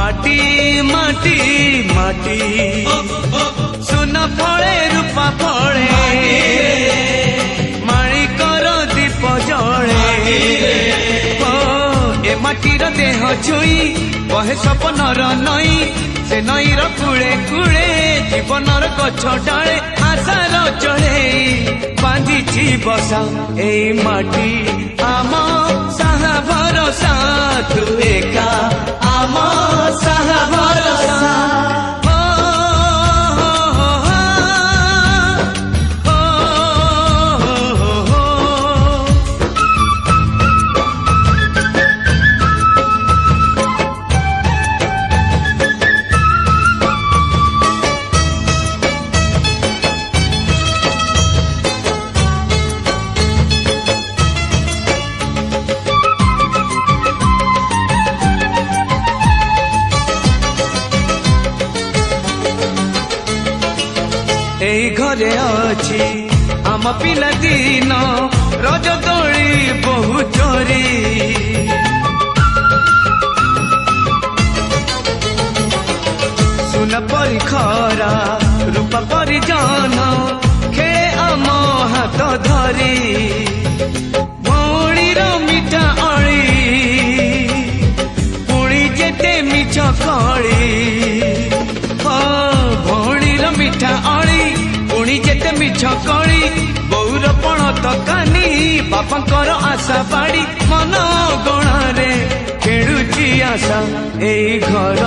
माटी माटी माटी सुना फले रूपा फले माणिकर दीप जले ए माटीर देह छुई बहे सपनर नई से नईर कूले कूले जीवनर गछ डाले आशार चढ़े बांधिची बसा ए माटी आम साहा भरोसा तू एका आम साहा भरोसा एई घरे अछि आम पिला दिन रज दोली बहु चोरी सुन परी खरा रूपा परी जान खेले आम हाथ धरी भौणीर मिठा अली पुणी जेते मिछ कली भौणीर मिठा अली पुणी जेते मिछ कली बौर पण तकानी बापांकर आशा बाड़ी मन गणारे खेलुची आशा एई घर